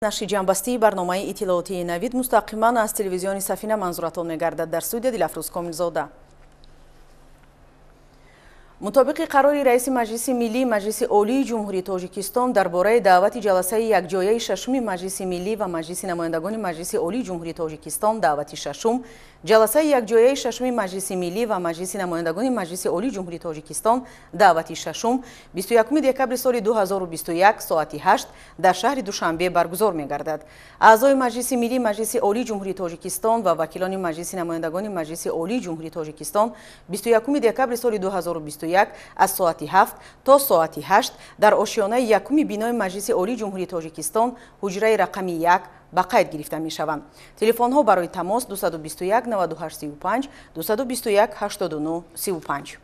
наши ҷанбастии барномаи иттилоотии навид мустақиман аз телевизиони Сафина манзуратон мегардад. Дар студия Дилафрӯз Комилзода. мутобиқи қарори раиси маҷлиси миллии маҷлиси олии ҷумҳурии Тоҷикистон дар бораи даъвати ҷаласаи якҷояи шашуми маҷлиси миллӣ ва маҷлиси намояндагони маҷлиси олии ҷумҳурии Тоҷикистон даъвати шашум, ҷаласаи якҷояи шашуми маҷлиси миллӣ ва маҷлиси намояндагони маҷлиси олии ҷумҳурии Тоҷикистон даъвати шашум 21 декабри соли 2021 соати 8 дар шаҳри Душанбе баргузор мегардад. аъзои маҷлиси миллии маҷлиси олии ҷумҳурии Тоҷикистон ва вакилони маҷлиси намояндагони маҷлиси олии ҷумҳурии Тоҷикистон 21 декабри соли 2021 аз соати 7 то соати 8 дар ошёнаи якуми бинои маҷлиси олии ҷумҳурии Тоҷикистон ҳуҷраи рақами 1 ба қайд гирифта мешаванд. Телефонҳо барои тамос 221 9835 221 89 35.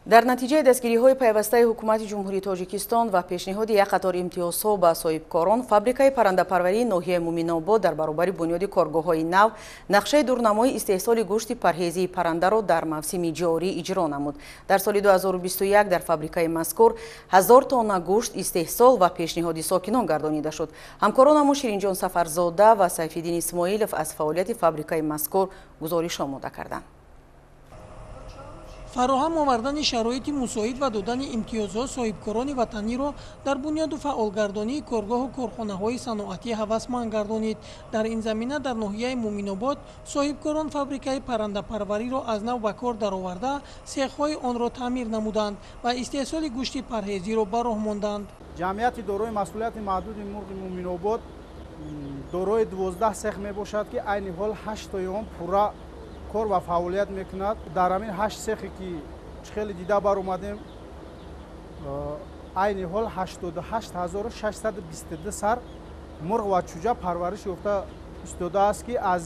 дар натиҷаи дастгириҳои пайвастаи ҳукумати ҷумҳурии Тоҷикистон ва пешниҳоди як қатор имтиёзҳо ба соҳибкорон, фабрикаи паррандапарварии ноҳияи Муминобод дар баробари бунёди коргоҳҳои нав нақшаи дурнамои истеҳсоли гӯшти парҳезии паррандаро дар мавсими ҷорӣ иҷро намуд. дар соли 2021 дар фабрикаи мазкур 1000 тонна гӯшт истеҳсол ва пешниҳоди сокинон гардонида шуд. ҳамкоронамон Ширинҷон Сафарзода ва Сайфиддин Исмоилов аз фаъолияти фабрикаи мазкур гузориш омода карданд. фароҳам овардани шароити мусоид ва додани имтиёзҳо соҳибкорони ватаниро дар бунёду фаъолгардонии коргоҳу корхонаҳои саноатӣ ҳавасманд гардонид. дар ин замина дар ноҳияи Муминобод соҳибкорон фабрикаи паррандапарвариро аз нав ба кор дароварда сехҳои онро таъмир намуданд ва истеҳсоли гӯшти парҳезиро ба роҳ монданд. ҷамъияти дорои масъулияти маҳдуди мурғи Муминобод дорои 12 сех мебошад ки айни ҳол 8 тои он пурра кор ва фаъолият мекунад. дар ҳамин 8 сехе ки хеле дида баромадем, айни ҳол 88622 сар мурғ ва чӯҷа парвариш ёфта истодааст ки аз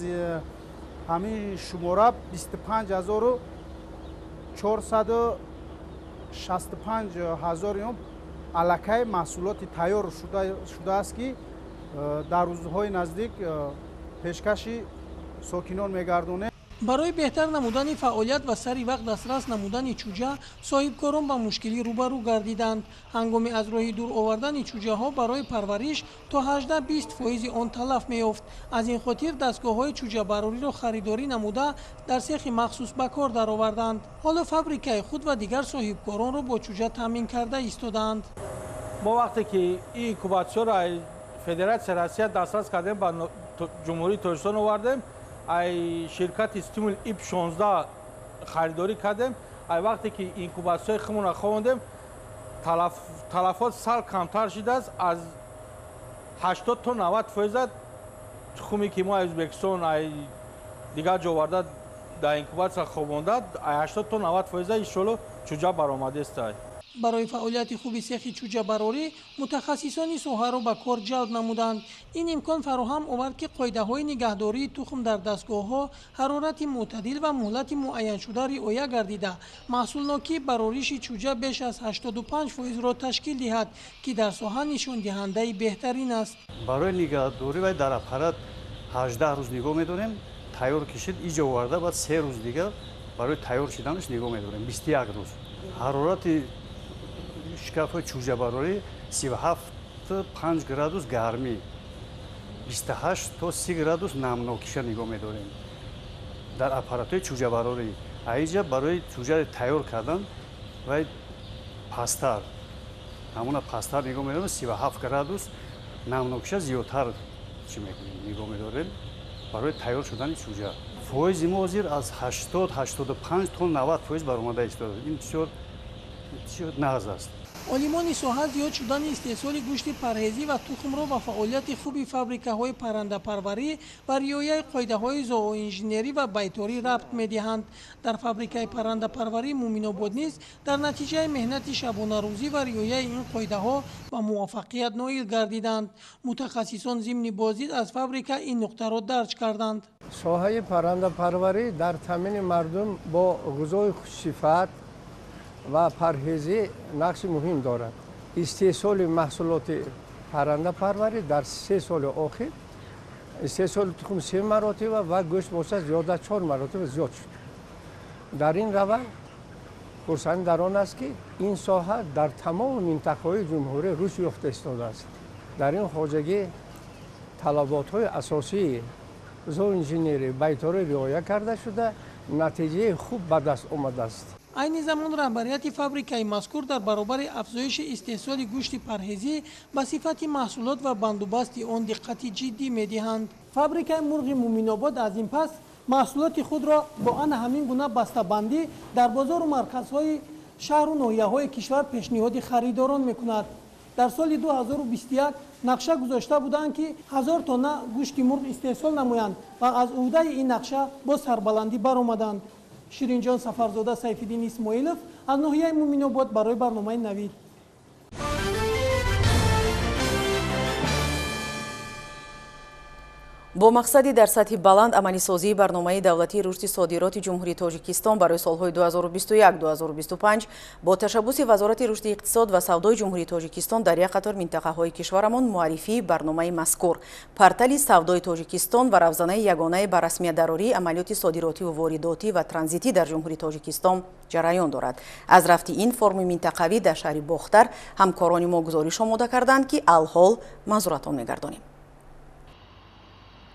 ҳамин шумора 25465 ҳазори аллакай маҳсулоти тайёр шудааст ки дар рӯзҳои наздик пешкаши сокинон мегардонем. барои беҳтар намудани фаъолият ва сари вақт дастрас намудани чӯҷа соҳибкорон ба мушкилӣ рӯбарӯ гардиданд. ҳангоми аз роҳи дур овардани чӯҷаҳо барои парвариш то 18-20% он талаф меёфт. аз ин хотир дастгоҳҳои чӯҷабарориро харидорӣ намуда дар сехи махсус ба кор дароварданд. ҳоло фабрикаи худ ва дигар соҳибкоронро бо чӯҷа таъмин карда истодаанд. мо вақте ки ин инкубатсионро федератсияи Россия дастрас кардем ба ҷумҳурии Тоҷикистон овардем, ай ширкати стимул ИП-16 харидорӣ кардем. ай вақте ки инкубатсияи худмонро ховондем, талафот сал камтар шудааст. аз 80 то 90% тухуме ки мо Ӯзбекистон дигар ҷо оварда дар инкубатсия ховонда 80 то 90% иншоалло чӯҷа баромадааст. барои фаъолияти хуби сехи чӯҷабарорӣ мутахассисони соҳаро ба кор ҷалб намуданд. ин имкон фароҳам овард ки қоидаҳои нигаҳдории тухм дар дастгоҳҳо ҳарорати мӯътадил ва муҳлати муайяншуда риоя гардида маҳсулнокии барориши чӯҷа беш аз 85%-ро ташкил диҳад, ки дар соҳа нишондиҳандаи беҳтарин аст. барои нигаҳдорӣ ва дар аппарат 18 рӯз нигоҳ медорем. тайёр кишид иҷо оварда баъд 3 рӯз дигар барои тайёр шуданаш нигоҳ медорем. 21 рӯз ҳарорати шкафҳои чӯҷабарорӣ 37-5 градус гармӣ, 28 то 30 градус намнокиша нигоҳ медорем дар аппаратҳои чӯҷабарорӣ. аиҷа барои чӯҷаи тайёр кардан ва пастар, ҳамона пастар нигоҳ медорем, 37 градус намнокиша зиёдтар нигоҳ медорем барои тайёр шудани чӯҷа. фоизи мо ҳозир аз 80-85 то 90% баромада истод. ин бисёр нағз аст. олимони соҳа зиёд шудани истеҳсоли гӯшти парҳезӣ ва тухмро ба фаъолияти хуби фабрикаҳои паррандапарварӣ ва риояи қоидаҳои зооинженерӣ ва байторӣ рабт медиҳанд. дар фабрикаи паррандапарварии Муминобод низ дар натиҷаи меҳнати шабонарӯзӣ ва риояи ин қоидаҳо ба муваффақият ноил гардиданд. мутахассисон зимни боздид аз фабрика ин нуқтаро дарҷ карданд. соҳаи паррандапарварӣ дар таъмини мардум бо ғизои хушсифат ва парҳезӣ нақши муҳим дорад. истеҳсоли маҳсулоти паррандапарварӣ дар 3 соли охир истеҳсоли тухм 3 маротиба ва гӯшт бошад зиёда 4 маротиба зиёд шуд. дар ин раванд خرسند در آن است که این ساحه در تمام منطقه‌های جمهوری رشد یافته ایستاده است. در این خواجگی طلبات‌های اساسی زوانجینری بیتاری رعایت کرده شده، نتیجه خوب به دست آمده است. عین زمان رهبریت فابریکای مذکور در برابر افزایش استحصال گوشت پرهیزی به صفت محصولات و بندوبست آن دقت جدی می‌دهند. فابریکای مرغ مومن‌آباد از این پس محصولات خود را با آن همین گونه بسته‌بندی در بازار و مرکزهای شهر و ناحیه‌های کشور پیشنهاد خریداران می‌کند. در سال 2021 نقشه گذاشته بودند که 1000 تن گوشت مرغ استحصال نمایند و از عهده این نقشه با سربلندی برآمدند. شیرینجان سفرزاده، سیفالدین اسماعیلов از ناحیه مومن‌آباد برای برنامه نوید. бо мақсади дар сатҳи баланд амалисозии барномаи давлатии рушди содироти ҷумҳурии тоҷикистон барои солҳои 2021-2025 бо ташаббуси вазорати рушди иқтисод ва савдои ҷумҳурии тоҷикистон дар як қатор минтақаҳои кишварамон муаррифии барномаи мазкур портали савдои тоҷикистон ва равзанаи ягонаи ба расмиятдарории амалиёти содиротиву воридотӣ ва транзитӣ дар ҷумҳурии тоҷикистон ҷараён дорад. аз рафти ин форуми минтақавӣ дар шаҳри бохтар ҳамкорони мо гузориш омода карданд ки алҳол манзуратон мегардонем.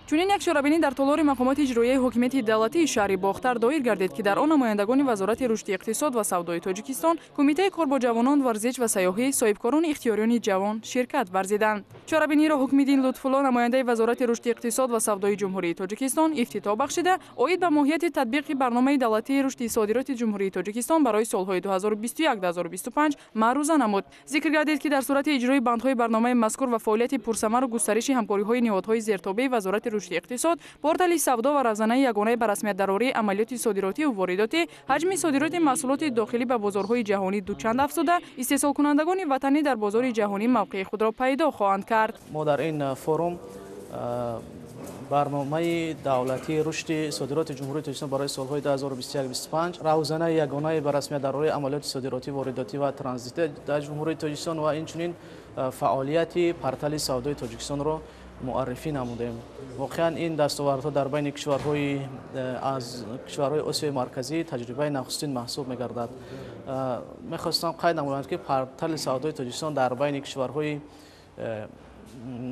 чунин як чорабинӣ дар толори мақомоти иҷроияи ҳокимияти давлатии шаҳри бохтар доир гардид ки дар он намояндагони вазорати рушди иқтисод ва савдои тоҷикистон, кумитаи кор бо ҷавонон, варзиш ва сайёҳӣ, соҳибкорони ихтиёрёни ҷавон ширкат варзиданд. чорабиниро ҳукмиддин лутфулло, намояндаи вазорати рушди иқтисод ва савдои ҷумҳурии тоҷикистон ифтитоҳ бахшида, оид ба моҳияти татбиқи барномаи давлатии рушди содироти ҷумҳурии тоҷикистон барои солҳои 2021-2025 маъруза намуд. зикр гардид ки дар сурати иҷрои бандҳои барномаи мазкур ва фаъолияти пурсамару густариши ҳамкориҳои ниҳодҳои зертобаи вазорати рушди иқтисод, портали савдо ва равзанаи ягонаи ба расмиятдарории амалиёти содиротиву воридотӣ, ҳаҷми содироти маҳсулоти дохилӣ ба бозорҳои ҷаҳонӣ дучанд афзуда, истеҳсолкунандагони ватанӣ дар бозори ҷаҳонӣ мавқеи худро пайдо хоҳанд кард. мо дар ин форум барномаи давлатии рушди содироти ҷумҳурии тоҷикистон барои солҳои 2021-2025, равзанаи ягонаи ба расмиятдарории амалиёти содиротӣ, воридотӣ ва транзитӣ дар ҷумҳурии тоҷикистон ва инчунин фаъолияти портали савдои тоҷикистонро муаррифӣ намудем. воқеан ин дастовардҳо дар байни кишварҳои аз кишварҳои осиёи марказӣ таҷрибаи нахустин маҳсуб мегардад. мехостам қайд намоям ки портали савдои тоҷикистон дар байни кишварҳои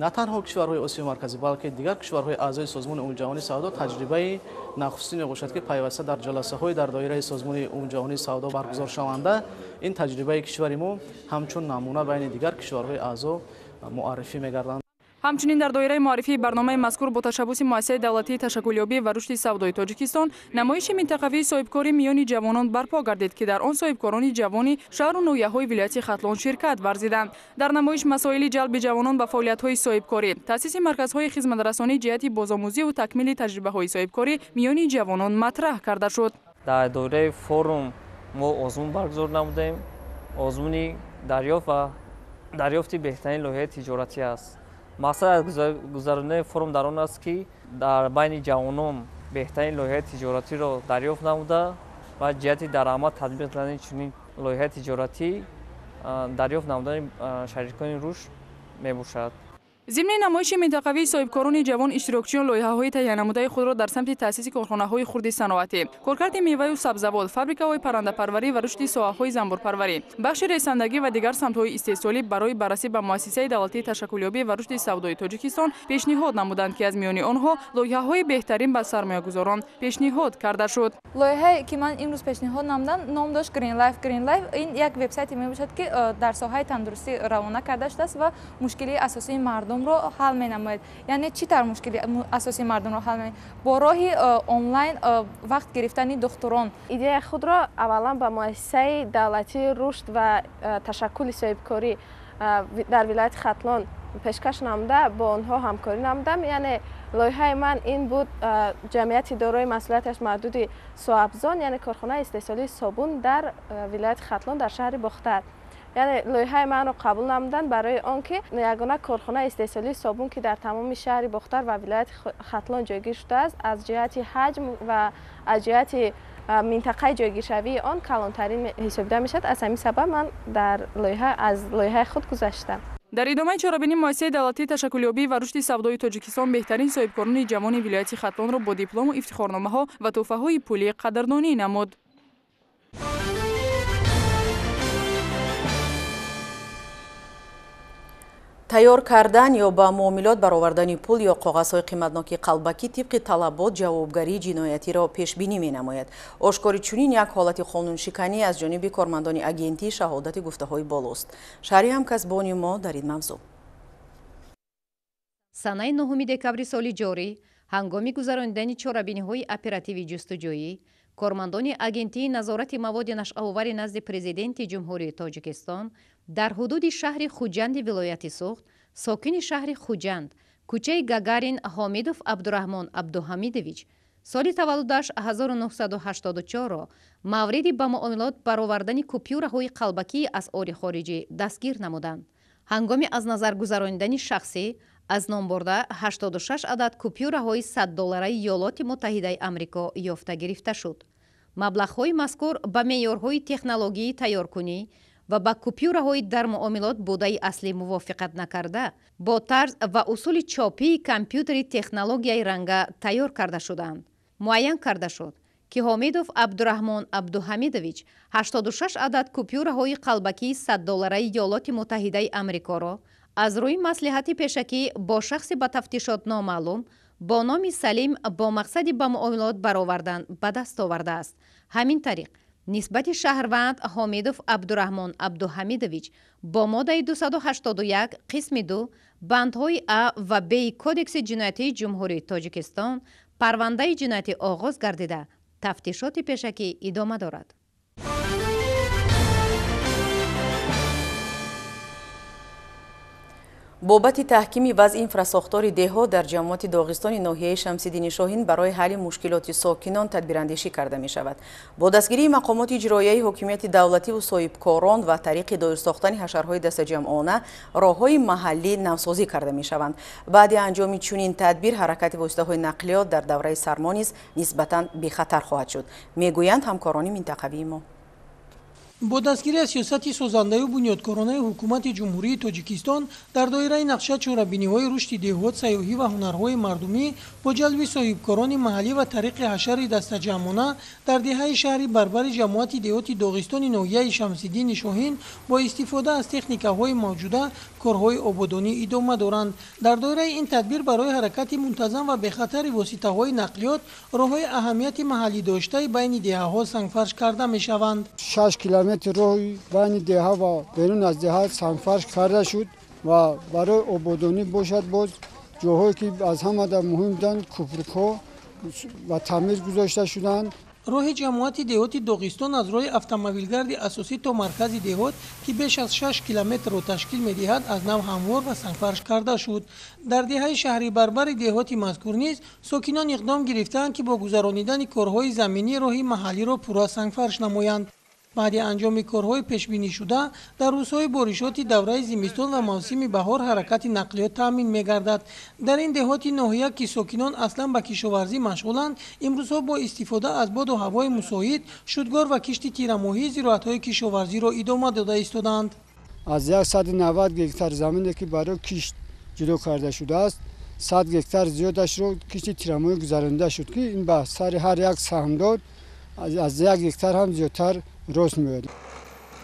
на танҳо кишварҳои осиёи марказӣ, балки дигар кишварҳои аъзои созмони умумиҷаҳонии савдо таҷрибаи нахустин мебошад ки пайваста дар ҷаласаҳои дар доираи созмони умумиҷаҳонии савдо баргузор шаванда, ин таҷрибаи кишвари мо ҳамчун намуна байни дигар кишварҳои аъзо муаррифӣ мегарданд. ҳамчунин дар доираи муаррифии барномаи мазкур бо ташаббуси муассисаи давлатии ташаккулёбӣ ва рушди савдои тоҷикистон, намоиши минтақавии соҳибкорӣ миёни ҷавонон барпо гардид ки дар он соҳибкорони ҷавони шаҳру ноҳияҳои вилояти хатлон ширкат варзиданд. дар намоиш масоили ҷалби ҷавонон ба фаъолиятҳои соҳибкорӣ, таъсиси марказҳои хизматрасонӣ ҷиҳати бозомӯзиву такмили таҷрибаҳои соҳибкорӣ миёни ҷавонон матраҳ карда шуд. дар доираи форум мо озмун баргузор намудем. озмуни дарёфт ва дарёфти беҳтарин лоиҳаи тиҷоратӣ аст. мақсад аз гузарондани форум дар он аст ки дар байни ҷавонон беҳтарин лоиҳаи тиҷоратиро дарёфт намуда ва ҷиҳати дар амал татбиқ кардани чунин лоиҳаи тиҷоратӣ дарёфт намудани шарикони рушд мебошад. зимни намоиши минтақавии соҳибкорони ҷавон иштирокчиён лоиҳаҳои таҳиянамудаи худро дар самти таъсиси корхонаҳои хурди саноатӣ, коркарди меваю сабзавот, фабрикаҳои паррандапарварӣ ва рушди соҳаҳои занбурпарварӣ, бахши ресандагӣ ва дигар самтҳои истеҳсолӣ барои баррасӣ ба муассисаи давлатии ташаккулёбӣ ва рушди савдои тоҷикистон пешниҳод намуданд ки аз миёни онҳо лоиҳаҳои беҳтарин ба сармоягузорон пешниҳод карда шуд. лоиҳае ки ман имрӯз пешниҳод намудам ном дошт Green Life. Green Life ин як вебсайте мебошад ки дар соҳаи тандурустӣ равона карда шудааст ва мушкилии асосии мардумро ҳал менамояд. яъне чӣ тавр мушкили асосии мардумро ҳал менамояд? бо роҳи онлайн вақт гирифтани духтурон. идеяи худро аввалан ба муассисаи давлатии рушд ва ташаккули соҳибкорӣ дар вилояти хатлон пешкаш намуда бо онҳо ҳамкорӣ намудам. яъне лоиҳаи ман ин буд ҷамъияти дорои масъулияташ маҳдуди соабзон, яъне корхонаи истеҳсолии собун дар вилояти хатлон дар шаҳри бохтар. яъне лоиҳаи манро қабул намуданд барои он ки ягона корхонаи истеҳсолии собун ки дар тамоми шаҳри бохтар ва вилояти хатлон ҷойгир шудааст, аз ҷиҳати ҳаҷм ва аз ҷиҳати минтақаи ҷойгиршавии он калонтарин ҳисобида мешавад. аз ҳамин сабаб ман дар аз лоиҳаи худ гузаштам. дар идомаи чорабинӣ муассисаи давлатии ташаккулёбӣ ва рушди савдои тоҷикистон беҳтарин соҳибкорони ҷавони вилояти хатлонро бо диплому ифтихорномаҳо ва тӯҳфаҳои пулӣ қадрдонӣ намуд. тайёр кардан ё ба муомилот баровардани пул ё коғазҳои қиматноки қалбакӣ тибқи талабот ҷавобгарии ҷиноятиро пешбинӣ менамояд. Ошкори чунин як ҳолати қонуншиканӣ аз ҷониби кормандони агентии шаҳодати гуфтаҳои болост. шаҳри ҳамкасбони мо дар ин мавзӯъ. санаи 9 декабри соли ҷорӣ ҳангоми гузарондани чорабиниҳои оперативи ҷустуҷӯӣ кормандони агентии назорати маводи нашъаовари назди президенти ҷумҳурии Тоҷикистон дар ҳудуди шаҳри Хуҷанди вилояти Суғд сокини шаҳри Хуҷанд кӯчаи Гагарин Ҳомидов Абдураҳмон Абдуҳамидович соли таваллудаш 1984-ро мавриди ба муомилот баровардани купюраҳои қалбакии асъори хориҷӣ дастгир намуданд. ҳангоми аз назар гузарондани шахсӣ аз ном бурда 86 адад купюраҳои $100 Иёлоти Муттаҳидаи Амрико ёфта гирифта шуд. маблағҳои мазкур ба меъёрҳои технологии тайёркунӣ ва ба купюраҳои дар муомилот будаи аслӣ мувофиқат накарда бо тарз ва усули чопии компютери технологияи ранга тайёр карда шуданд. муайян карда шуд ки Ҳомидов Абдураҳмон Абдуҳамидович 86 адад купюраҳои қалбакии $100 Иёлоти Муттаҳидаи Амрикоро аз рӯи маслиҳати пешакӣ бо шахси ба тафтишот номаълум бо номи Салим бо мақсади ба муомилот баровардан ба даст овардааст. ҳамин тариқ нисбати шаҳрванд Ҳомидов Абдураҳмон Абдуҳамидович бо моддаи 281 қисми 2 бандҳои А ва Б кодекси ҷиноятии ҷумҳурии Тоҷикистон парвандаи ҷиноятӣ оғоз гардида тафтишоти пешакӣ идома дорад. бобати таҳкими вазъи инфрасохтори деҳот дар ҷамоати Доғистони ноҳияи Шамсиддини Шоҳин барои ҳалли мушкилоти сокинон тадбирандешӣ карда мешавад. бо дастгирии мақомоти иҷроияи ҳокимияти давлативу соҳибкорон ва тариқи доир сохтани ҳашарҳои дастаҷамъона роҳҳои маҳаллӣ навсозӣ карда мешаванд. баъди анҷоми чунин тадбир ҳаракати воситаҳои нақлиёт дар давраи сармо низ нисбатан бехатар хоҳад шуд, мегӯянд ҳамкорони минтақавии мо. бо дастгирии сиёсати созандаю бунёдкоронаи ҳукумати ҷумҳурии Тоҷикистон дар доираи нақша чорабиниҳои рушди деҳот, сайёҳӣ ва ҳунарҳои мардумӣ бо ҷалби соҳибкорони маҳаллӣ ва тариқи ҳашари дастаҷамъона дар деҳаи шаҳри барбари ҷамоати деҳоти Доғистони ноҳияи Шамсиддини Шоҳин бо истифода аз техникаҳои мавҷуда корҳои ободонӣ идома доранд. дар доираи ин тадбир барои ҳаракати мунтазам ва бехатари воситаҳои нақлиёт роҳҳои аҳамияти маҳаллидоштаи байни деҳаҳо сангфарш карда мешаванд. 6 километр роҳи байни деҳа ва берун аз деҳа сангфарш карда шуд ва барои ободонӣ бошад боз ҷоҳое ки аз ҳамада муҳим буданд кӯпрукҳо ва таъмир гузошта шуданд. роҳи ҷамоати деҳоти Доғистон аз роҳи автомобилгарди асосӣ то маркази деҳот ки беш аз 6 километрро ташкил медиҳад аз нав ҳамвор ва сангфарш карда шуд. дар деҳаи шаҳри барбари деҳоти мазкур низ сокинон иқдом гирифтаанд ки бо гузаронидани корҳои заминӣ роҳи маҳаллиро пурра сангфарш намоянд. баъди анҷоми корҳои пешбинишуда дар рӯзҳои боришоти давраи зимистон ва мавсими баҳор ҳаракати нақлиёт таъмин мегардад. дар ин деҳоти ноҳия ки сокинон аслан ба кишоварзӣ машғуланд, имрӯзҳо бо истифода аз боду ҳавои мусоид шудгор ва кишти тирамоҳӣ зироатҳои кишоварзиро идома дода истоданд. аз 190 гектар замине ки барои кишт ҷудо карда шудааст 100 гектар зиёдашро кишти тирамоҳӣ гузаронида шуд ки ин ба сари ҳар як саҳмдор аз 1 гектар ҳам зиёдтар рост меояд.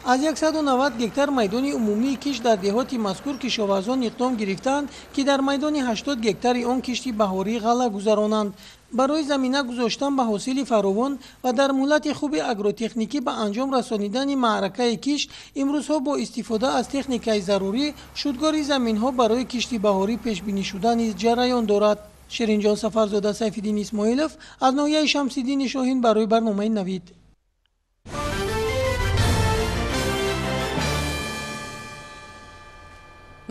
аз 190 гектар майдони умумии кишт дар деҳоти мазкур кишоварзон иқдом гирифтанд ки дар майдони 80 гектари он кишти баҳорӣ ғалла гузаронанд. барои замина гузоштан ба ҳосили фаровон ва дар муҳлати хуби агротехникӣ ба анҷом расонидани маъракаи кишт имрӯзҳо бо истифода аз техникаи зарурӣ шудгори заминҳо барои кишти баҳорӣ пешбинишуда низ ҷараён дорад. ширинҷон Сафарзода, Сайфиддин Исмоилов аз ноҳияи Шамсиддини Шоҳин барои барномаи Навид.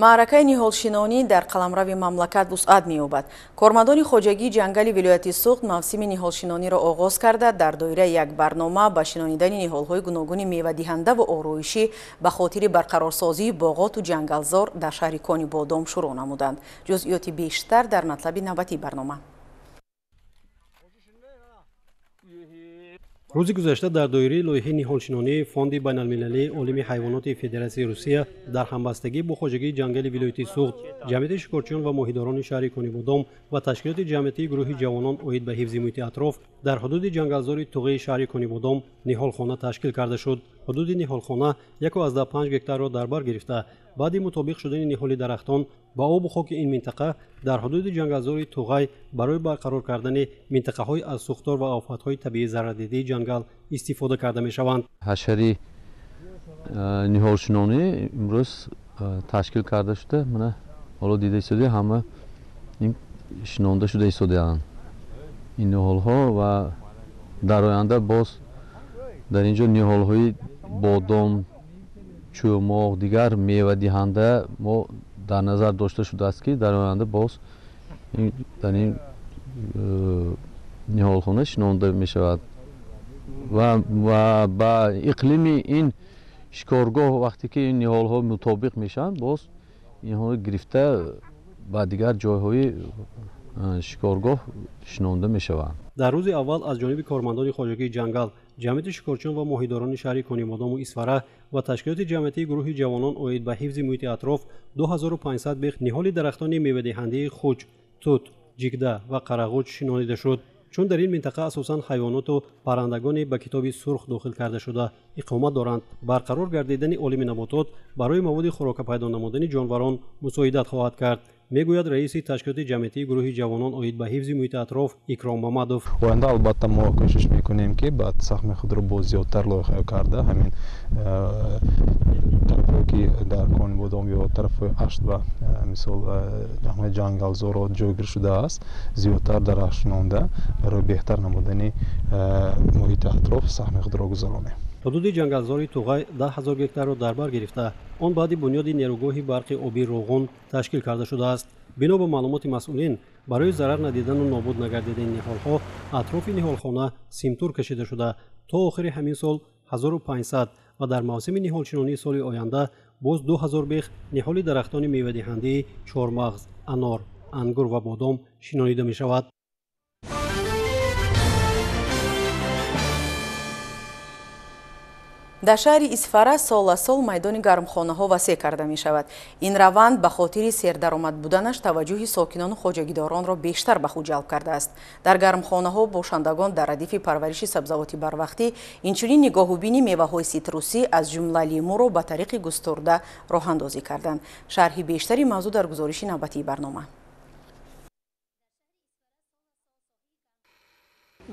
маъракаи ниҳолшинонӣ дар қаламрави мамлакат вусъат меёбад. кормандони хоҷагии ҷангали вилояти Суғд мавсими ниҳолшинониро оғоз карда дар доираи як барнома ба шинонидани ниҳолҳои гуногуни мевадиҳандаву ороишӣ ба хотири барқарорсозии боғоту ҷангалзор дар шаҳри Кони Бодом шурӯъ намуданд. ҷузъиёти бештар дар матлаби навбатии барнома. рӯзи гузашта дар доираи лоиҳаи ниҳолшинонии фонди байналмилалии олими ҳайвоноти Федератсияи Русия дар ҳамбастагӣ бо хоҷагии ҷангали вилояти Суғд, ҷамъияти шикорчиён ва моҳидорони шаҳри Кони Бодом ва ташкилоти ҷамъиятии гурӯҳи ҷавонон оид ба ҳифзи муҳити атроф дар ҳудуди ҷангалзори туғаи шаҳри Кони Бодом ниҳолхона ташкил карда шуд. ҳудуди ниҳолхона 1.5 гектарро дар бар гирифта баъди мутобиқ шудани ниҳоли дарахтон ба обу хоки ин минтақа дар ҳудуди ҷангалзори туғай барои барқарор кардани минтақаҳои аз сӯхтор ва офатҳои табиӣ зарардидаи ҷангал истифода карда мешаванд. ҳашари ниҳолшинонӣ имрӯз ташкил карда шуда мана ҳоло дида истоди ҳама шинонда шуда истодаанд ин ниҳолҳо ва дар оянда боз дар ин ҷо ниҳолҳои бодом чӯмоғ дигар мевадиҳанда мо дар назар дошта шудааст ки дар оянда боз дар ин ниҳолхона шинонда мешавад ва ба иқлими ин шикоргоҳ вақте ки ин ниҳолҳо мутобиқ мешаванд боз инҳо гирифта ба дигар ҷойҳои шикоргоҳ шинонда мешаванд. дар рӯзи аввал аз ҷониби кормандони хоҷагии ҷангал ҷамъияти шикорчиён ва моҳидорони шаҳри конибодому исфара ва ташкилоти ҷамъиятии гурӯҳи ҷавонон оид ба ҳифзи муҳити атроф 2500 бех ниҳоли дарахтони мевадиҳандаи хуч, тут, ҷигда ва қарағуч шинонида шуд. чун дар ин минтақа асосан ҳайвоноту паррандагоне ба китоби сурх дохил карда шуда иқомат доранд. барқарор гардидани олими наботот барои маводи хӯрока пайдо намудани ҷонварон мусоидат хоҳад кард, мегӯяд раиси ташкилоти ҷамъиятии гурӯҳи ҷавонон оид ба ҳифзи муҳити атроф Икром Мамадов. оянда албатта мо кӯшиш мекунем ки ба сахми худро боз зиёдтар лоиҳа карда ҳамин тарафҳое ки дар Конибодом ё тарафҳои ашт ва мисол ҷамъияти ҷангалзоро ҷойгир шудааст зиёдтар дарахшонда барои беҳтар намудани муҳити атроф сахми худро гузаронем. ҳудуди ҷангалзори туғай 10,000 гектарро дар бар гирифта он баъди бунёди нерӯгоҳи барқи оби Роғун ташкил карда шудааст. бино ба маълумоти масъулин барои зарар надидану нобуд нагардидани ниҳолҳо атрофи ниҳолхона симтур кашида шуда то охири ҳамин сол 1500 ва дар мавсими ниҳолчинонии соли оянда боз 2000 бех ниҳоли дарахтони мевадиҳандаи чормағз, анор, ангур ва бодом шинонида мешавад. дар шаҳри Исфара сол майдони гармхонаҳо васеъ карда мешавад. ин раванд ба хотири сердаромад буданаш таваҷҷӯҳи сокинону хоҷагидоронро бештар ба худ ҷалб кардааст. дар гармхонаҳо бошандагон дар радифи парвариши сабзавоти барвақтӣ инчунин нигоҳубини меваҳои ситрусӣ аз ҷумла лимӯро ба тариқи густурда роҳандозӣ карданд. шарҳи бештари мавзӯъ дар гузориши навбатии барнома.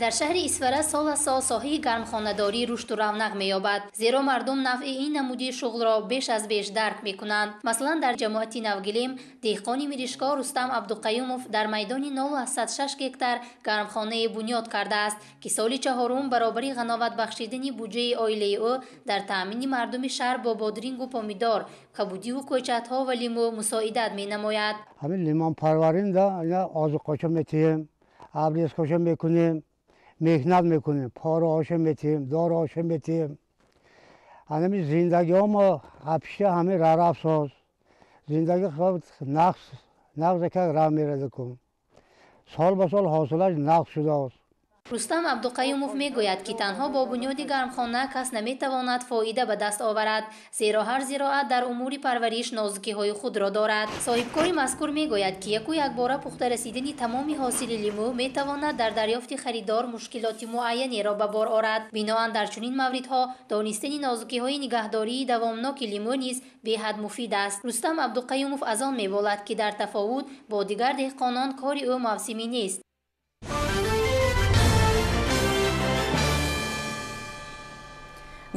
дар шаҳри Исфара сол аз сол соҳаи гармхонадорӣ рушду равнақ меёбад, зеро мардум навъи ин намуди шуғлро беш аз беш дарк мекунанд. Маслан дар ҷамоати Навгилем деҳқони Миришко Рустам Абдуқаюмов дар майдони 0,6 гектар гармхонае бунёд кардааст, ки соли чаҳорум баробари ғановат бахшидани буҷаи оилаи ӯ дар таъмини мардуми шаҳр бо бодрингу помидор, кабудиву кӯчатҳо ва лимӯ мусоидат менамояд. ҳамин лимон парваринда озуқоча метиҳем, абрезкоча мекунем, меҳнат мекунем, поро оша метиҳем, доро оша метиҳем. ҳамин зиндагиҳо мо ҳапиша ҳамин рарафсоз зиндаги нағз як рав меразакун сол ба сол ҳосилаш нақс шудааст. Рустам Абдуқаюмов мегӯяд ки танҳо бо бунёди гармхона кас наметавонад фоида ба даст оварад, зеро ҳар зироат дар умури парвариш нозукиҳои худро дорад. Соҳибкори мазкур мегӯяд ки яку якбора пухта расидани тамоми ҳосили лимӯ метавонад дар дарёфти харидор мушкилоти муайянеро ба бор орад. биноан дар чунин мавридҳо донистани нозукиҳои нигаҳдории давомноки лимӯ низ беҳад муфид аст. Рустам Абдуқаюмов аз он меболад ки дар тафовут бо дигар деҳқонон кори ӯ мавсимӣ нест.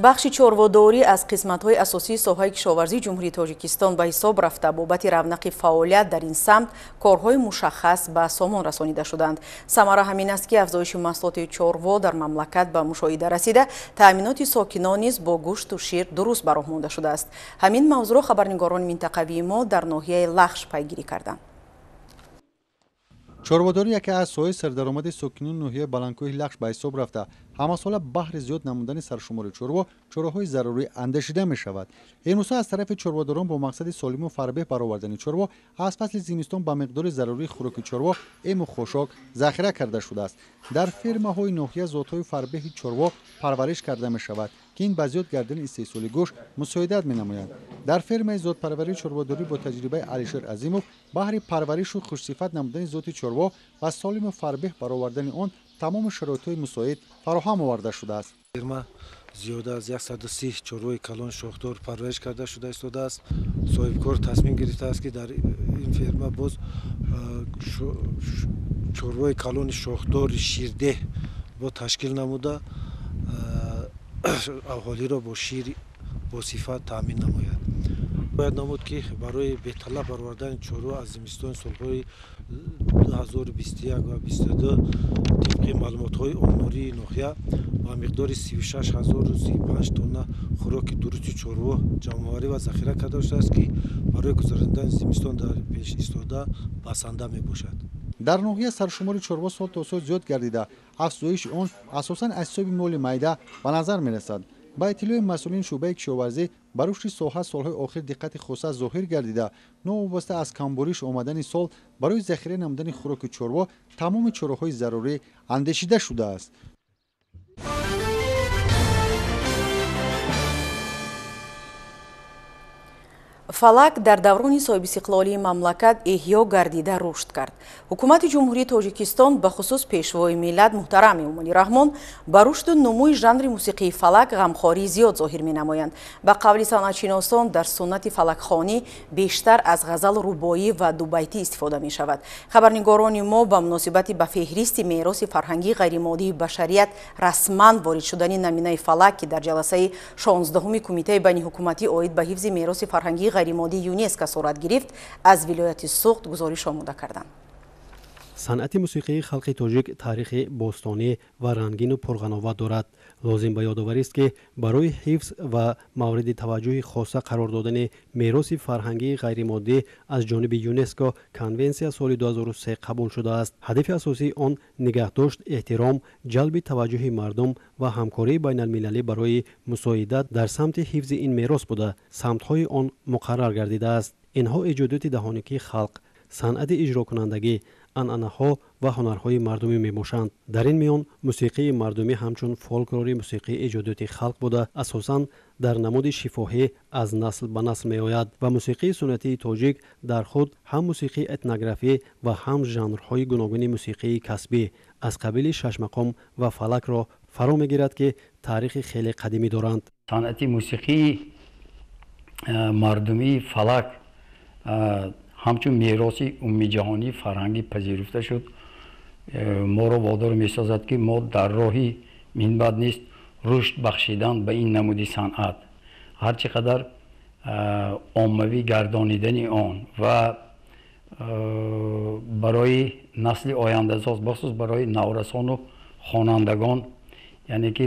бахши чорводорӣ аз қисматҳои асосии соҳаи кишоварзии ҷумҳурии Тоҷикистон ба ҳисоб рафта бобати равнақи фаъолият дар ин самт корҳои мушаххас ба сомон расонида шуданд. самара ҳамин аст ки афзоиши маҳсулоти чорво дар мамлакат ба мушоҳида расида, таъминоти сокинон низ бо гӯшту шир дуруст ба роҳ монда шудааст. ҳамин мавзӯъро хабарнигорони минтақавии мо дар ноҳияи Лахш пайгирӣ карданд. чорводорӣ яке аз соҳаи сардаромади сокинони ноҳияи баландкӯҳи Лахш ба ҳисоб рафта, ҳамасола баҳри зиёд намудани саршумори чорво чораҳои зарурӣ андешида мешавад. имрӯзҳо аз тарафи чорводорон бо мақсади солиму фарбеҳ баровардани чорво аз фасли зимистон ба миқдори зарурии хӯроки чорво ему хушок захира карда шудааст. дар фермаҳои ноҳия зотҳои фарбеҳи чорво парвариш карда мешавад ки ин ба зиёд гардани истеҳсоли гӯшт мусоидат менамояд. дар фермаи зотпарварии чорводорӣ бо таҷрибаи Алишер Азимов баҳри парваришу хушсифат намудани зоти чорво ва солиму фарбеҳ баровардани он тамоми шароитҳои мусоид фароҳам оварда шудааст. ферма зиёда аз 130 чорвои калон шохдор парвариш карда шуда истодааст. Соҳибкор тасмим гирифтааст ки дар ин ферма боз чорвои калони шохдори ширдеҳ бо ташкил намуда аҳолиро бо шир босифат таъмин намояд. бояд намуд ки барои беталаб баровардани чорва аз зимистони солҳои 2021 ва 2022 тибқи маълумотҳои омории ноҳия ба миқдори 36005 тонна хӯроки дурусти чорво ҷамъоварӣ ва захира карда шудааст ки барои гузарондани зимистон дар пеш истода басанда мебошад. дар ноҳия саршумори чорво сол то сол зиёд гардида афзоиши он асосан аз ҳисоби моли майда ба назар мерасад. ба иттилои масъулини шӯъбаи кишоварзӣ ба рушди соҳа солҳои охир диққати хоса зоҳир гардида новобаста аз камбуриш омадани сол барои захира намудани хӯроки чорво тамоми чораҳои зарурӣ андешида шудааст. фалак дар даврони соҳибистиқлолии мамлакат эҳьё гардида рушд кард. ҳукумати ҷумҳурии тоҷикистон ба хусус пешвои миллат муҳтарам Эмомалӣ Раҳмон ба рушду нумӯи жанри мусиқии фалак ғамхорӣ зиёд зоҳир менамоянд. ба қавли санъатшиносон дар суннати фалакхонӣ бештар аз ғазал рубоӣ ва дубайтӣ истифода мешавад. хабарнигорони мо ба муносибати ба феҳристи мероси фарҳангии ғайримоддии башарият расман ворид шудани наминаи фалак ки дар ҷаласаи 16-уми кумитаи байниҳукуматӣ оид ба ҳифзи мероси фарҳангии ғайримоддии ЮНЕСКО сурат гирифт, аз вилояти Суғд гузориш омода карданд. санъати мусиқии халқи тоҷик таърихи бостонӣ ва рангину пурғанова дорад. лозим ба ёдоварист ки барои ҳифз ва мавриди таваҷҷӯҳи хоса қарор додани мероси фарҳангии ғайримоддӣ аз ҷониби ЮНЕСКО конвенсия соли 2003 қабул шудааст. ҳадафи асосии он нигаҳдошт, эҳтиром, ҷалби таваҷҷӯҳи мардум ва ҳамкории байналмилалӣ барои мусоидат дар самти ҳифзи ин мерос буда самтҳои он муқаррар гардидааст. инҳо эҷодиёти даҳоникии халқ, санъати иҷрокунандагӣ, анъанаҳо ва ҳунарҳои мардумӣ мебошанд. дар ин миён мусиқии мардумӣ ҳамчун фолклори мусиқии эҷодиёти халқ буда асосан дар намуди шифоҳӣ аз насл ба насл меояд ва мусиқии суннатии тоҷик дар худ ҳам мусиқии этнографӣ ва ҳам жанрҳои гуногуни мусиқии касбӣ аз қабили шашмақом ва фалакро фаро мегирад ки таърихи хеле қадимӣ доранд. санъати мусиқии мардумии фалак ҳамчун мероси умумиҷаҳонии фарҳангӣ пазируфта шуд. моро водор месозад ки мо дар роҳи минбаъд нест рушд бахшидан ба ин намуди санъат. ҳарчи қадар оммавӣ гардонидани он ва барои насли ояндазост, бахусус барои наврасону хонандагон, яъне ки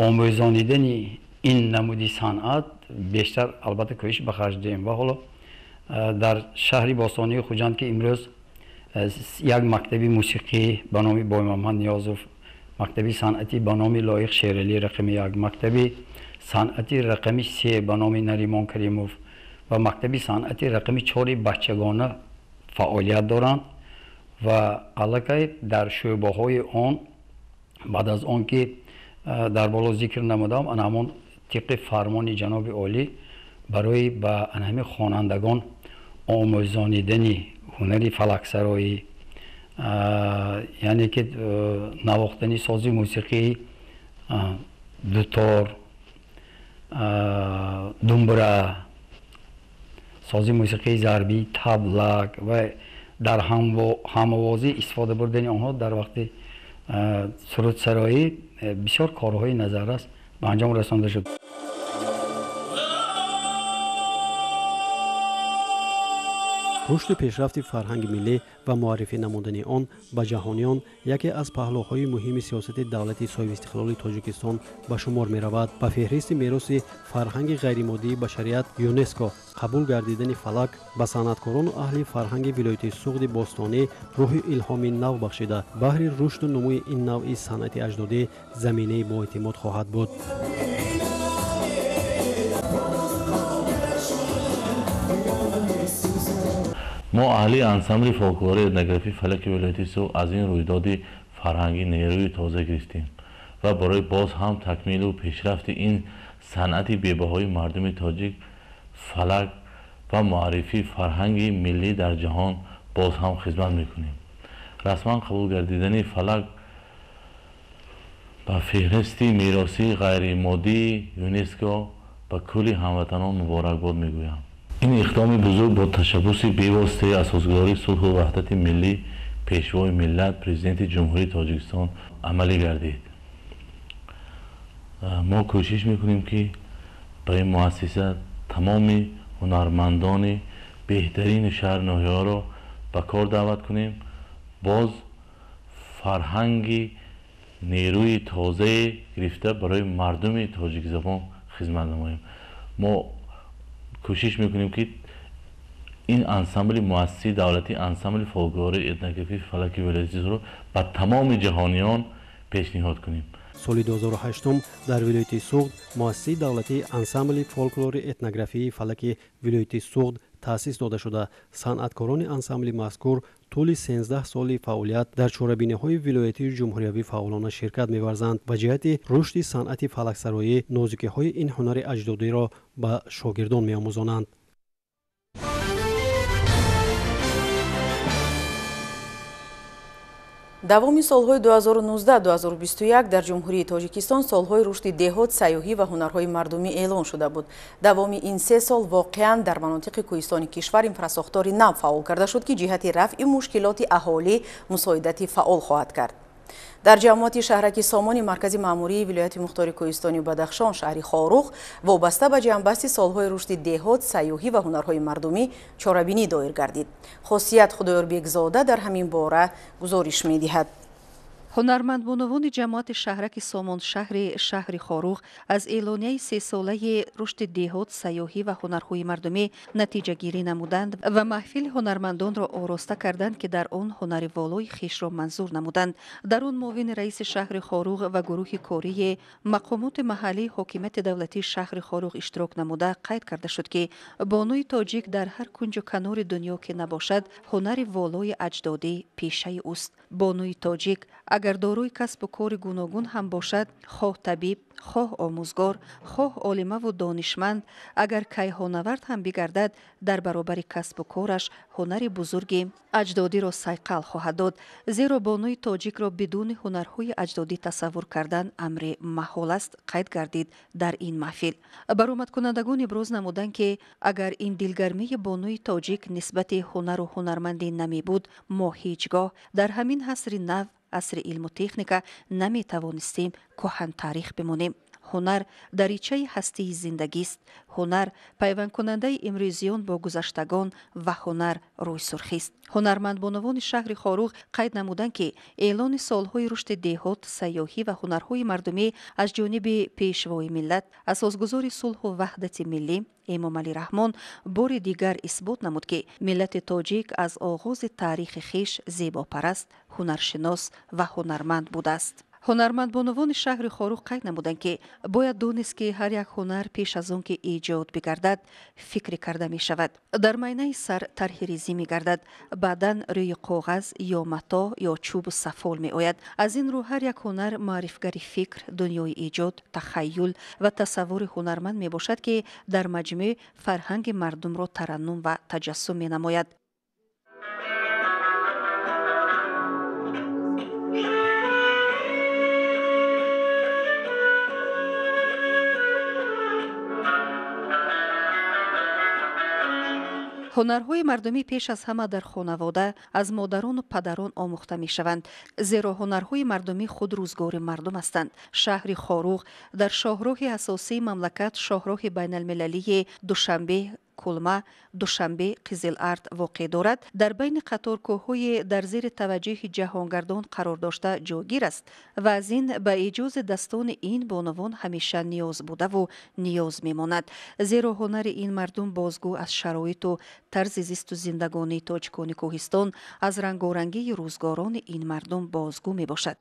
омӯзонидани ин намуди санъат бештар албатта кӯшиш ба харҷ диҳем. ва ҳоло дар шаҳри бостонии хуҷанд ки имрӯз як мактаби мусиқӣ ба номи Боймамад Ниёзов, мактаби санъати ба номи Лоиқ Шералӣ рақами 1, мактаби санъати рақами 3 ба номи Наримон Каримов ва мактаби санъати рақами 4 бачагона фаъолият доранд ва аллакай дар шӯъбаҳои он баъд аз он ки дар боло зикр намудам, ҳамон тибқи фармони ҷаноби олӣ барои ба ҳамин хонандагон омӯзонидани ҳунари фалаксароӣ, яъне ки навохтани сози мусиқии дутор, думбра, сози мусиқии зарбӣ, таблак ва дар ҳамовозӣ истифода бурдани онҳо дар вақти сурудсароӣ бисёр корҳои назаррас ба анҷом расонда шуд. рушди пешрафти фарҳанги миллӣ ва муаррифӣ намудани он ба ҷаҳониён яке аз паҳлӯҳои муҳими сиёсати давлати соҳибистиқлоли тоҷикистон ба шумор меравад. ба феҳристи мероси фарҳанги ғайримоддии башарият ЮНЕСКО қабул гардидани фалак ба санъаткорону аҳли фарҳанги вилояти Суғди бостонӣ рӯҳи илҳоми нав бахшида баҳри рушду нумӯи ин навъи санъати аҷдодӣ заминаи боэътимод хоҳад буд. мо аҳли ансамбли фолклори этнографии фалаки вилояти Суғд аз ин рӯйдоди фарҳангӣ нерӯи тоза гирифтем ва барои боз ҳам такмилу пешрафти ин санъати бебаҳои мардуми тоҷик, фалак ва муаррифии фарҳанги миллӣ дар ҷаҳон боз ҳам хизмат мекунем. расман қабул гардидани фалак ба феҳристи мероси ғайримоддии юнеско ба кулли ҳамватанон муборакбод мегӯям. ин иқдоми бузург бо ташаббуси бевоситаи асосгузори сулҳу ваҳдати миллӣ пешвои миллат президенти ҷумҳурии тоҷикистон амалӣ гардид. мо кӯшиш мекунем ки ба ин муассиса тамоми ҳунармандони беҳтарини шаҳри ноҳияҳоро ба кор даъват кунем. боз фарҳанги нерӯи тозае гирифта барои мардуми тоҷикзабон хизмат намоем. мо кӯшиш мекунем ки ин ансамбли муассисаи давлатӣ, ансамбли фолклори этнографии фалаки вилоятиро ба тамоми ҷаҳониён пешниҳод кунем. соли 2008 дар вилояти суғд муассисаи давлатии ансамбли фолклори этнографии фалаки вилояти суғд таъсис дода шуда санъаткорони ансамбли мазкур тӯли 13 соли фаъолият дар чорабиниҳои вилоятии ҷумҳуриявӣ фаъолона ширкат меварзанд ва ҷиҳати рушди санъати фалаксароӣ нозукиҳои ин ҳунари аҷдодиро ба шогирдон меомӯзонанд. давоми солҳои 2019-2021 дар ҷумҳурии тоҷикистон солҳои рушди деҳот, сайёҳӣ ва ҳунарҳои мардумӣ эълон шуда буд. давоми ин 3 сол воқеан дар манотиқи кӯҳистони кишвар инфрасохтори нав фаъол карда шуд ки ҷиҳати рафъи мушкилоти аҳолӣ мусоидати фаъол хоҳад кард. дар ҷамоати шаҳраки сомони маркази маъмурии вилояти мухтори кӯҳистони бадахшон шаҳри хорух вобаста ба ҷамъбасти солҳои рушди деҳот, сайёҳӣ ва ҳунарҳои мардумӣ чорабинӣ доир гардид. хосият худоёрбекзода дар ҳамин бора гузориш медиҳад. ҳунармандбоновони ҷамоати шаҳраки сомон шаҳри хорух аз эълонияи 3 солаи рушди деҳот, сайёҳӣ ва ҳунарҳои мардумӣ натиҷагирӣ намуданд ва маҳфили ҳунармандонро ороста карданд ки дар он ҳунари волои хишро манзур намуданд. дар он муовини раиси шаҳри хорух ва гурӯҳи кории мақомоти маҳаллии ҳокимияти давлатии шаҳри хорух иштирок намуда қайд карда шуд ки бонуи тоҷик дар ҳар кунҷу канори дунё ки набошад ҳунари волои аҷдодӣ пешаи ӯст. бонуи тоҷик агар дорои касбу кори гуногун ҳам бошад, хоҳ табиб, хоҳ омӯзгор, хоҳ олимаву донишманд, агар кайҳонавард ҳам бигардад, дар баробари касбу кораш ҳунари бузурги аҷдодиро сайқал хоҳад дод. зеро бонуи тоҷикро бидуни ҳунарҳои аҷдодӣ тасаввур кардан амри маҳол аст, қайд гардид дар ин маҳфил. баромадкунандагон иброз намуданд ки агар ин дилгармии бонуи тоҷик нисбати ҳунару ҳунармандӣ намебуд, мо ҳеҷ гоҳ дар ҳамин асри нав, асри илму техника наметавонистем кӯҳантарих бимонем. ҳунар даричаи ҳастии зиндагист. ҳунар пайвандкунандаи имрӯзиён бо гузаштагон ва ҳунар рӯйсурхист. ҳунармандбоновони шаҳри хорух қайд намуданд ки эълони солҳои рушди деҳот, сайёҳӣ ва ҳунарҳои мардумӣ аз ҷониби пешвои миллат, асосгузори сулҳу ваҳдати миллӣ эмомалӣ раҳмон бори дигар исбот намуд ки миллати тоҷик аз оғози таърихи хиш зебопараст, ҳунаршинос ва ҳунарманд будааст. ҳунармандбоновони шаҳри хорух қайд намуданд ки бояд донест ки ҳар як ҳунар пеш аз он ки эҷод бигардад, фикре карда мешавад. дар майнаи сар тарҳи резӣ мегардад, баъдан рӯи коғаз ё матоъ ё чӯбу сафол меояд. аз ин рӯ ҳар як ҳунар маърифгари фикр, дунёи эҷод, тахайюл ва тасаввури ҳунарманд мебошад ки дар маҷмӯъ фарҳанги мардумро тараннум ва таҷассум менамояд. ҳунарҳои мардумӣ пеш аз ҳама дар хонавода аз модарону падарон омӯхта мешаванд, зеро ҳунарҳои мардумӣ худ рӯзгори мардум ҳастанд. шаҳри хорух дар шоҳроҳи асосии мамлакат, шоҳроҳи байналмилалии Душанбе Кулма, Душанбе, Қизилард воқеъ дорад. дар байни қаторкӯҳҳои дар зери таваҷҷӯҳи ҷаҳонгардон қарор дошта ҷойгир аст ва аз ин ба эҷози dastoни ин бонувон ҳамеша ниёз будаву ниёз мемонад. зеро ҳунари ин мардум бозгӯ аз шароиту тарзи зисту зиндагонии тоҷикони кӯҳистон, аз рангорангии рӯзгорони ин мардум бозгӯ мебошад.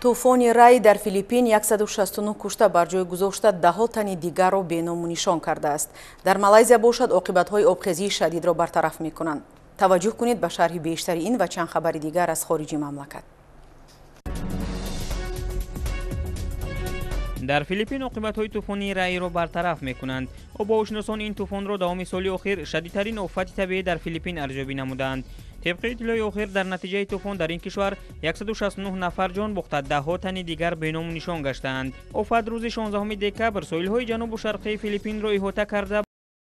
тӯфони рай дар Филиппин 169 кушта бар ҷой гузошта даҳо тани дигарро беному нишон кардааст. дар Малайзия бошад оқибатҳои обхезии шадидро бартараф мекунанд. таваҷҷӯҳ кунед ба шарҳи бештари ин ва чанд хабари дигар аз хориҷи мамлакат. дар Филиппин оқибатҳои тӯфони райро бартараф мекунанд. обошносон ин тӯфонро давоми соли охир шадидтарин офати табиӣ дар Филиппин арзёбӣ намуданд. طبق اطلاع آخر در نتیجه طوفان در این کشور 169 نفر جان باخته، 10 تن دیگر بینام نشان گشتند. آفت روز 16 دکبر ساحل‌های جنوب و شرقی فیلیپین را احاطه کرده